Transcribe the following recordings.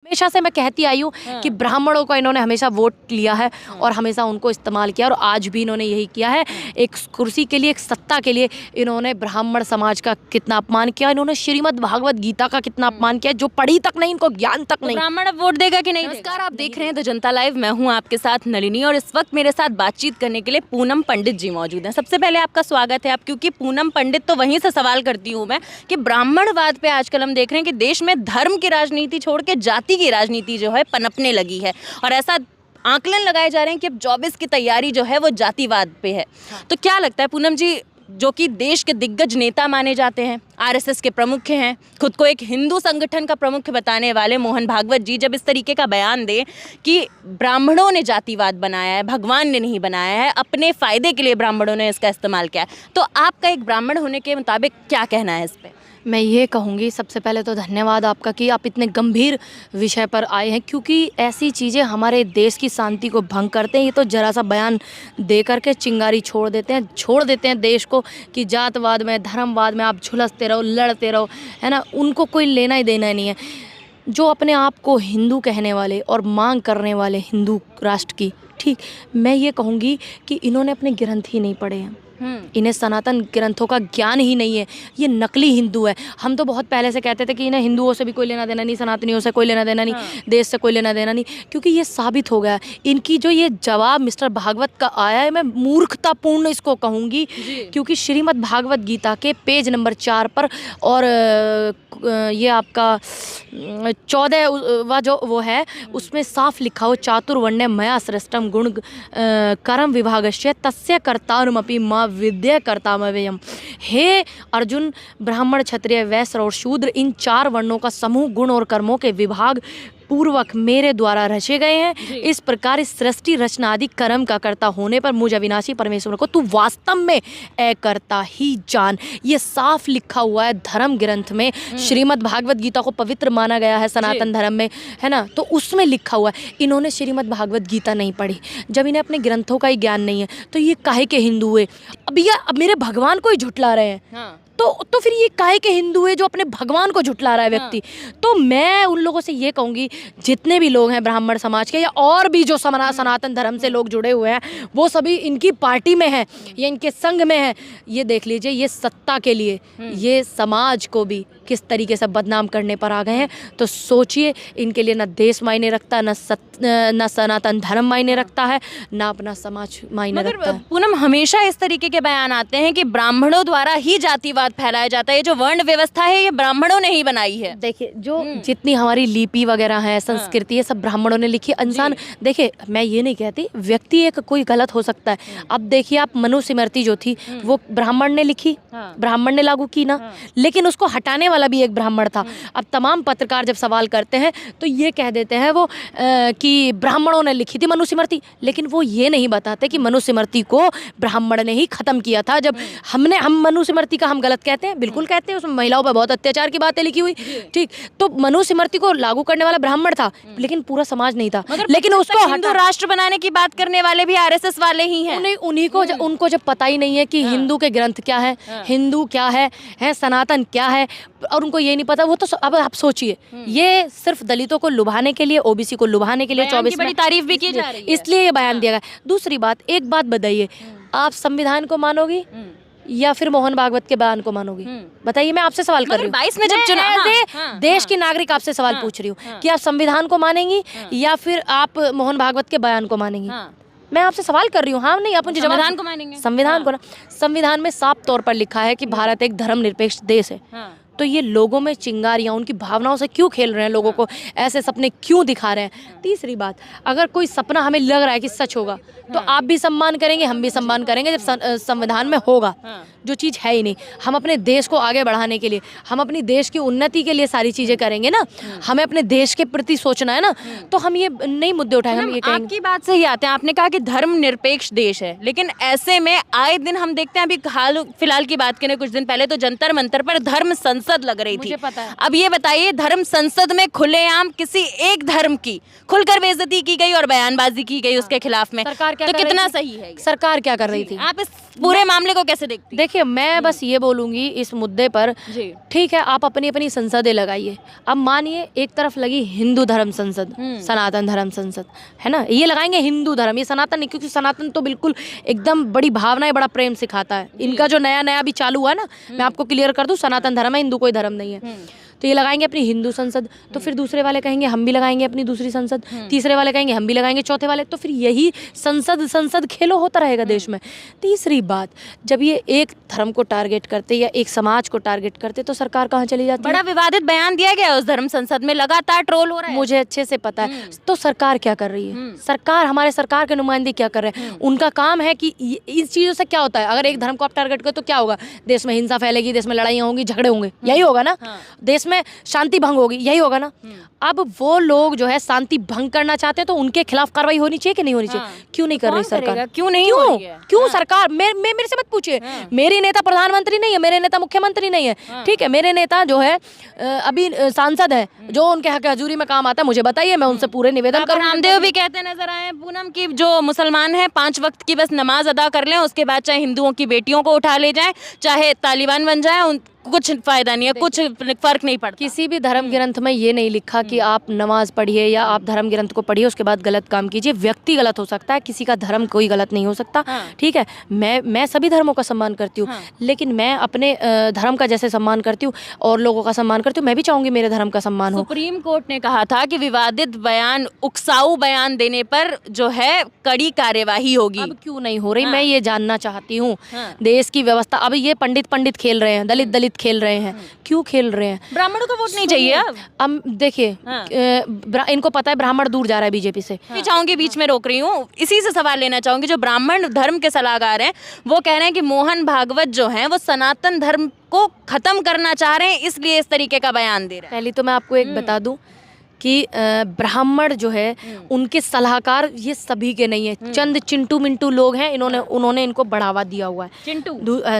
हमेशा से मैं कहती आई हूँ कि ब्राह्मणों का इन्होंने हमेशा वोट लिया है और हमेशा उनको इस्तेमाल किया और आज भी इन्होंने यही किया है। एक कुर्सी के लिए, एक सत्ता के लिए इन्होंने ब्राह्मण समाज का कितना अपमान किया, इन्होंने श्रीमद् भागवत गीता का कितना अपमान किया, जो पढ़ी तक नहीं, इनको ज्ञान तक नहीं। ब्राह्मण अब वोट देगा कि नहीं? नमस्कार, आप देख रहे हैं द जनता लाइव। मैं हूं आपके साथ नलिनी और इस वक्त मेरे साथ बातचीत करने के लिए पूनम पंडित जी मौजूद हैं। सबसे पहले आपका स्वागत है। आप क्योंकि पूनम पंडित, तो वहीं से सवाल करती हूँ मैं कि ब्राह्मणवाद पे आजकल हम देख रहे हैं कि देश में धर्म की राजनीति छोड़ के जाति की राजनीति जो है पनपने लगी है और ऐसा आकलन लगाए जा रहे हैं कि अब 24 की तैयारी जो है वो जातिवाद पे है। तो क्या लगता है पूनम जी, जो कि देश के दिग्गज नेता माने जाते हैं, आरएसएस के प्रमुख हैं, खुद को एक हिंदू संगठन का प्रमुख बताने वाले मोहन भागवत जी जब इस तरीके का बयान दें कि ब्राह्मणों ने जातिवाद बनाया है, भगवान ने नहीं बनाया है, अपने फ़ायदे के लिए ब्राह्मणों ने इसका इस्तेमाल किया है, तो आपका एक ब्राह्मण होने के मुताबिक क्या कहना है इस पर? मैं ये कहूँगी, सबसे पहले तो धन्यवाद आपका कि आप इतने गंभीर विषय पर आए हैं, क्योंकि ऐसी चीज़ें हमारे देश की शांति को भंग करते हैं। ये तो ज़रा सा बयान दे करके चिंगारी छोड़ देते हैं देश को कि जातवाद में, धर्मवाद में आप झुलसते रहो, लड़ते रहो, है ना। उनको कोई लेना ही देना नहीं है। जो अपने आप को हिंदू कहने वाले और मांग करने वाले हिंदू राष्ट्र की, ठीक, मैं ये कहूँगी कि इन्होंने अपने ग्रंथ ही नहीं पढ़े हैं, इन्हें सनातन ग्रंथों का ज्ञान ही नहीं है। ये नकली हिंदू है। हम तो बहुत पहले से कहते थे कि इन्हें हिंदुओं से भी कोई लेना देना नहीं, सनातनियों से कोई लेना देना नहीं, देश से कोई लेना देना नहीं, क्योंकि ये साबित हो गया है। इनकी जो ये जवाब मिस्टर भागवत का आया है, मैं मूर्खतापूर्ण इसको कहूँगी, क्योंकि श्रीमद् भागवत गीता के पेज नंबर 4 पर और ये आपका 14वां जो वो है, उसमें साफ लिखा हो, चातुर्वर्ण्य मया सृष्टम गुण कर्म विभागस्य तस्य कर्तारमपि मां विद्या कर्तामव्ययम्। हे अर्जुन, ब्राह्मण, क्षत्रिय, वैश्य और शूद्र, इन 4 वर्णों का समूह गुण और कर्मों के विभाग पूर्वक मेरे द्वारा रचे गए हैं। इस प्रकार इस सृष्टि रचना आदि कर्म का कर्ता होने पर मुझ अविनाशी परमेश्वर को तू वास्तव में करता ही जान। ये साफ लिखा हुआ है धर्म ग्रंथ में। श्रीमद् भागवत गीता को पवित्र माना गया है सनातन धर्म में, है ना, तो उसमें लिखा हुआ है। इन्होंने श्रीमद् भागवत गीता नहीं पढ़ी। जब इन्हें अपने ग्रंथों का ही ज्ञान नहीं है तो ये काहे के हिंदू है? अब मेरे भगवान को ही झुठला रहे हैं। तो फिर ये काहे के हिंदू है जो अपने भगवान को झुठला रहा है व्यक्ति? तो मैं उन लोगों से ये कहूँगी, जितने भी लोग हैं ब्राह्मण समाज के या और भी जो सनातन धर्म से लोग जुड़े हुए हैं, वो सभी इनकी पार्टी में हैं या इनके संग में हैं। ये देख लीजिए, ये सत्ता के लिए ये समाज को भी किस तरीके से बदनाम करने पर आ गए हैं। तो सोचिए, इनके लिए ना देश मायने रखता, ना सनातन धर्म मायने रखता है, ना अपना समाज मायने रखता है। पूनम, हमेशा इस तरीके के बयान आते हैं कि ब्राह्मणों द्वारा ही जातिवाद फैलाया जाता है। ये जो वर्ण व्यवस्था है ये ब्राह्मणों ने ही बनाई है। देखिए, जो जितनी हमारी लिपि वगैरह है, संस्कृति, ये सब ब्राह्मणों ने लिखी। इंसान, देखिए, मैं ये नहीं कहती व्यक्ति एक कोई गलत हो सकता है। अब देखिए आप, मनुस्मृति जो थी वो ब्राह्मण ने लिखी, ब्राह्मण ने लागू की ना, लेकिन उसको हटाने वाला भी एक ब्राह्मण था। अब तमाम पत्रकार जब सवाल करते हैं तो ये कह देते हैं वो कि ब्राह्मणों ने लिखी थी मनुस्मृति, लेकिन वो ये नहीं बताते कि मनुस्मृति को ब्राह्मण ने ही खत्म किया था। जब हम मनुस्मृति का हम गलत कहते हैं, बिल्कुल कहते हैं, उसमें महिलाओं पर बहुत अत्याचार की बातें लिखी हुई, ठीक, तो मनुस्मृति को लागू करने वाला ब्राह्मण था, लेकिन पूरा समाज नहीं था। लेकिन उसको हिंदू राष्ट्र बनाने की बात करने वाले भी आरएसएस वाले ही हैं। उनको जब पता ही नहीं है कि हिंदू के ग्रंथ क्या है, हिंदू क्या है, सनातन क्या है, और उनको ये नहीं पता, वो तो अब आप सोचिए, ये सिर्फ दलितों को लुभाने के लिए, ओबीसी को लुभाने के लिए 24 बड़ी तारीफ भी की जा रही है, इसलिए ये बयान दिया गया। दूसरी बात, एक बात बताइए, आप संविधान को मानोगी या फिर मोहन भागवत के बयान को मानोगी? बताइए, मैं आपसे सवाल कर रही हूँ। 22 में जब चुनाव, देश की नागरिक आपसे सवाल पूछ रही हूँ कि आप संविधान को मानेंगी या फिर आप मोहन भागवत के बयान को मानेंगी? मैं आपसे सवाल कर रही हूँ। हाँ, नहीं, आप मुझे संविधान को मानेंगे? संविधान को ना, संविधान में साफ तौर पर लिखा है कि भारत एक धर्मनिरपेक्ष देश है। तो ये लोगों में चिंगारियाँ, उनकी भावनाओं से क्यों खेल रहे हैं, लोगों को ऐसे सपने क्यों दिखा रहे हैं? तीसरी बात, अगर कोई सपना हमें लग रहा है कि सच होगा तो आप भी सम्मान करेंगे, हम भी सम्मान करेंगे जब संविधान में होगा, जो चीज़ है ही नहीं। हम अपने देश को आगे बढ़ाने के लिए, हम अपनी देश की उन्नति के लिए सारी चीज़ें करेंगे ना, हमें अपने देश के प्रति सोचना है ना, तो हम ये नई मुद्दे उठाएंगे, हम ये कहेंगे। आपकी बात से ही आते हैं, आपने कहा कि धर्म निरपेक्ष देश है, लेकिन ऐसे में आए दिन हम देखते हैं, अभी हाल फिलहाल की बात करें, कुछ दिन पहले तो जंतर मंतर पर धर्म संसद संसद लग रही थी। मुझे पता है। अब ये बताइए, धर्म संसद में खुलेआम किसी एक धर्म की खुलकर बेइज्जती की गई और बयानबाजी की गई उसके खिलाफ में, सरकार क्या तो कर रही कितना थी? सही है ये? सरकार क्या कर रही थी? आप इस पूरे मामले को कैसे देखती हैं? देखिए, मैं बस ये बोलूंगी इस मुद्दे पर, जी। ठीक है, आप अपनी अपनी संसदें लगाइए। अब मानिए एक तरफ लगी हिंदू धर्म संसद, सनातन धर्म संसद, है ना, ये लगाएंगे हिंदू धर्म, ये सनातन नहीं, क्योंकि सनातन तो बिल्कुल एकदम बड़ी भावनाएं, बड़ा प्रेम सिखाता है। इनका जो नया नया अभी चालू हुआ ना, मैं आपको क्लियर कर दूं, सनातन धर्म है, हिंदू कोई धर्म नहीं है। तो ये लगाएंगे अपनी हिंदू संसद, तो फिर दूसरे वाले कहेंगे हम भी लगाएंगे अपनी दूसरी संसद, तीसरे वाले कहेंगे हम भी लगाएंगे, चौथे वाले, तो फिर यही संसद खेलो होता रहेगा देश में। तीसरी बात, जब ये एक धर्म को टारगेट करते या एक समाज को टारगेट करते तो सरकार कहाँ चली जाती है? बड़ा विवादित बयान दिया गया उस धर्म संसद में, लगातार ट्रोल हो रहा है। मुझे अच्छे से पता है। तो सरकार क्या कर रही है? सरकार, हमारे सरकार के नुमाइंदे क्या कर रहे हैं? उनका काम है कि इस चीज़ों से क्या होता है, अगर एक धर्म को आप टारगेट करो तो क्या होगा? देश में हिंसा फैलेगी, देश में लड़ाइयाँ होंगी, झगड़े होंगे, यही होगा ना। देश में शांति भंग होगी, यही होगा ना। अब वो लोग जो है शांति भंग करना चाहते हैं तो उनके खिलाफ कार्रवाई होनी चाहिए कि नहीं होनी चाहिए? क्यों नहीं कर रही सरकार? क्यों नहीं हो रही है? क्यों सरकार? मेरे से मत पूछिए, मेरी नेता प्रधानमंत्री नहीं है, मेरे नेता मुख्यमंत्री नहीं है, ठीक है, मेरे नेता जो है अभी सांसद है, जो उनके हक हजूरी में काम आता है, मुझे बताइए, मैं उनसे पूरे निवेदन करूँ। रामदेव भी कहते नजर आए पूनम की जो मुसलमान है 5 वक्त की बस नमाज अदा कर लें, उसके बाद चाहे हिंदुओं की बेटियों को उठा ले जाए, चाहे तालिबान बन जाए, कुछ फायदा नहीं है, कुछ फर्क नहीं पड़ता। किसी भी धर्म ग्रंथ में ये नहीं लिखा कि आप नमाज पढ़िए या आप धर्म ग्रंथ को पढ़िए उसके बाद गलत काम कीजिए। व्यक्ति गलत हो सकता है, किसी का धर्म कोई गलत नहीं हो सकता। ठीक है, मैं सभी धर्मों का सम्मान करती हूँ, लेकिन मैं अपने धर्म का जैसे सम्मान करती हूँ और लोगों का सम्मान करती हूँ, मैं भी चाहूंगी मेरे धर्म का सम्मान हो। सुप्रीम कोर्ट ने कहा था कि विवादित बयान, उकसाऊ बयान देने पर जो है कड़ी कार्यवाही होगी। अब क्यों नहीं हो रही? मैं ये जानना चाहती हूँ। देश की व्यवस्था, अब ये पंडित खेल रहे हैं, दलित खेल रहे हैं, क्यों खेल रहे हैं? ब्राह्मणों को वोट नहीं चाहिए अब देखिए, इनको पता है ब्राह्मण दूर जा रहा है बीजेपी से। मैं चाहूंगी, बीच में रोक रही हूँ, इसी से सवाल लेना चाहूंगी। जो ब्राह्मण धर्म के सलाहकार हैं वो कह रहे हैं कि मोहन भागवत जो हैं वो सनातन धर्म को खत्म करना चाह रहे हैं, इसलिए इस तरीके का बयान दे रहे हैं। पहले तो मैं आपको एक बता दूं कि ब्राह्मण जो है उनके सलाहकार ये सभी के नहीं है, चंद चिंटू मिंटू लोग हैं, उन्होंने इनको बढ़ावा दिया हुआ है,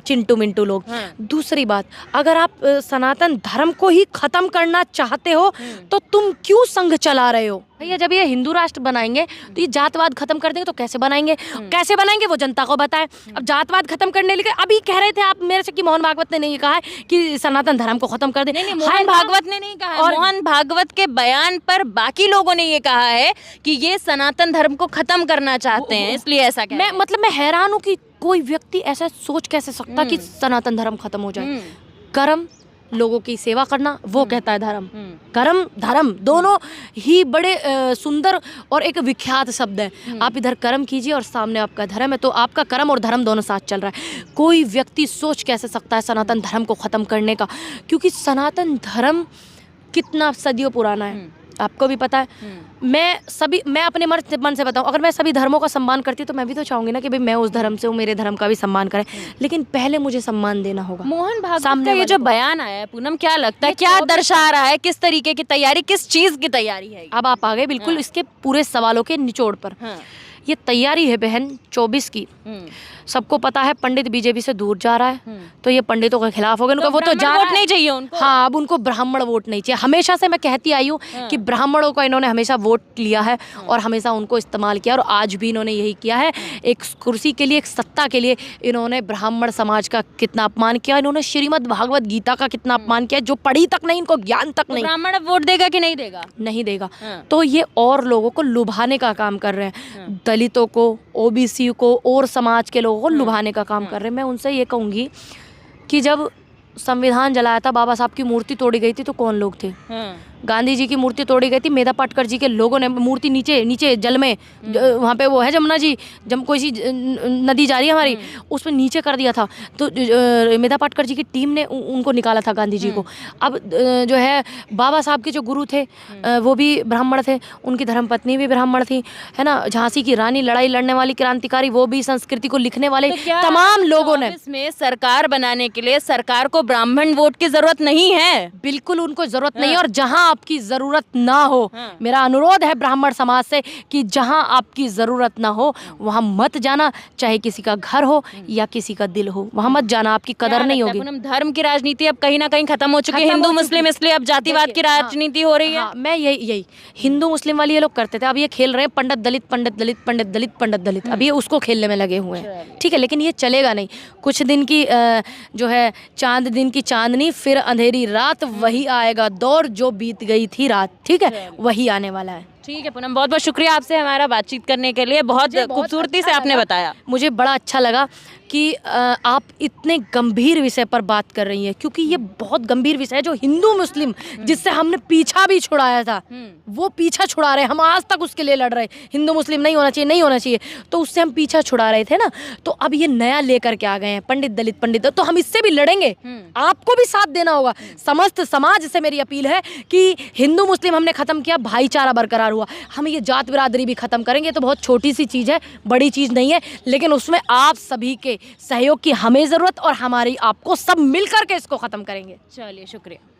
चिंटू मिंटू लोग। दूसरी बात, अगर आप सनातन धर्म को ही खत्म करना चाहते हो तो तुम क्यों संघ चला रहे हो? भैया, जब ये हिंदू राष्ट्र बनाएंगे तो ये जातवाद खत्म कर देंगे, तो कैसे बनाएंगे? कैसे बनाएंगे वो जनता को बताएं। अब जातवाद खत्म करने लगे, अभी कह रहे थे आप मेरे से कि मोहन भागवत ने नहीं कहा है कि सनातन धर्म को खत्म कर दे। नहीं, मोहन भागवत ने नहीं कहा, और मोहन भागवत के बयान पर बाकी लोगों ने ये कहा है कि ये सनातन धर्म को खत्म करना चाहते हैं, इसलिए ऐसा कह रहे हैं। मैं हैरान हूँ कि कोई व्यक्ति ऐसा सोच कैसे सकता कि सनातन धर्म खत्म हो जाए। कर्म, लोगों की सेवा करना, वो कहता है धर्म। कर्म धर्म दोनों ही बड़े सुंदर और एक विख्यात शब्द है। आप इधर कर्म कीजिए और सामने आपका धर्म है, तो आपका कर्म और धर्म दोनों साथ चल रहा है। कोई व्यक्ति सोच कैसे सकता है सनातन धर्म को खत्म करने का? क्योंकि सनातन धर्म कितना सदियों पुराना है, आपको भी पता है। मैं अपने मन से बताऊं, अगर मैं सभी धर्मों का सम्मान करती तो मैं भी तो चाहूंगी ना कि भाई मैं उस धर्म से हूँ, मेरे धर्म का भी सम्मान करें, लेकिन पहले मुझे सम्मान देना होगा। मोहन भागवत का ये जो बयान आया है पूनम, क्या लगता है, क्या दर्शा रहा है, किस तरीके की तैयारी, किस चीज की तैयारी है? अब आप आ गए बिल्कुल इसके पूरे सवालों के निचोड़ पर। ये तैयारी है बहन 24 की। सबको पता है पंडित बीजेपी से दूर जा रहा है, तो ये पंडितों के खिलाफ हो गए। उनको वो तो जा वोट नहीं चाहिए उनको। हाँ, अब उनको ब्राह्मण वोट नहीं चाहिए। हमेशा से मैं कहती आई हूँ कि ब्राह्मणों को इन्होंने हमेशा वोट लिया है और हमेशा उनको इस्तेमाल किया, और आज भी इन्होंने यही किया है। एक कुर्सी के लिए, एक सत्ता के लिए इन्होंने ब्राह्मण समाज का कितना अपमान किया, इन्होंने श्रीमद् भागवत गीता का कितना अपमान किया, जो पढ़ी तक नहीं, इनको ज्ञान तक नहीं। ब्राह्मण अब वोट देगा कि नहीं देगा? नहीं देगा। तो ये और लोगों को लुभाने का काम कर रहे हैं, दलितों को, ओबीसी को और समाज के लोगों को लुभाने का काम कर रहे हैं। मैं उनसे ये कहूँगी कि जब संविधान जलाया था, बाबा साहब की मूर्ति तोड़ी गई थी, तो कौन लोग थे? गांधी जी की मूर्ति तोड़ी गई थी, मेधा पाटकर जी के लोगों ने मूर्ति नीचे जल में, वहाँ पे वो है जमुना जी, कोई सी नदी जा रही है हमारी, उस पर नीचे कर दिया था, तो मेधा पाटकर जी की टीम ने उनको निकाला था, गांधी जी को। अब जो है बाबा साहब के जो गुरु थे वो भी ब्राह्मण थे, उनकी धर्मपत्नी भी ब्राह्मण थी, है ना। झांसी की रानी, लड़ाई लड़ने वाली क्रांतिकारी, वो भी संस्कृति को लिखने वाले तमाम लोगों ने। इसमें सरकार बनाने के लिए सरकार को ब्राह्मण वोट की जरूरत नहीं है, बिल्कुल उनको जरूरत नहीं है। और जहां आपकी ज़रूरत ना हो, हाँ। मेरा अनुरोध है ब्राह्मण समाज से कि जहाँ आपकी ज़रूरत ना हो वहाँ मत जाना, चाहे किसी का घर हो या किसी का दिल हो, वहाँ मत जाना, आपकी कदर नहीं होगी। पूनम, धर्म की राजनीति अब कहीं ना कहीं खत्म हो चुकी है, खत्म हिंदू हो चुकी मुस्लिम, है। इसलिए अब जातिवाद की देखिए, हाँ, राजनीति हो रही है। हाँ, मैं यही हिंदू मुस्लिम वाली ये लोग करते थे, अब ये खेल रहे हैं पंडित दलित, पंडित दलित, पंडित दलित, पंडित दलित, अब ये उसको खेलने में लगे हुए हैं। ठीक है, लेकिन ये चलेगा नहीं। कुछ दिन की जो है चांद दिन की चांदनी, फिर अंधेरी रात, वही आएगा दौर जो बीत गई थी रात। ठीक है, वही आने वाला है। ठीक है पूनम, बहुत बहुत शुक्रिया आपसे हमारा बातचीत करने के लिए, बहुत खूबसूरती से आपने बताया। मुझे बड़ा अच्छा लगा कि आप इतने गंभीर विषय पर बात कर रही हैं, क्योंकि ये बहुत गंभीर विषय है जो हिंदू मुस्लिम जिससे हमने पीछा भी छुड़ाया था, वो पीछा छुड़ा रहे हैं। हम आज तक उसके लिए लड़ रहे हैं, हिंदू मुस्लिम नहीं होना चाहिए, नहीं होना चाहिए, तो उससे हम पीछा छुड़ा रहे थे ना। तो अब ये नया लेकर के आ गए हैं पंडित दलित पंडित, तो हम इससे भी लड़ेंगे। आपको भी साथ देना होगा। समस्त समाज से मेरी अपील है कि हिंदू मुस्लिम हमने खत्म किया, भाईचारा बरकरार हुआ, हम ये जात बिरादरी भी खत्म करेंगे। तो बहुत छोटी सी चीज़ है, बड़ी चीज़ नहीं है, लेकिन उसमें आप सभी के सहयोग की हमें ज़रूरत, और हमारी आपको सब मिल करके इसको ख़त्म करेंगे। चलिए, शुक्रिया।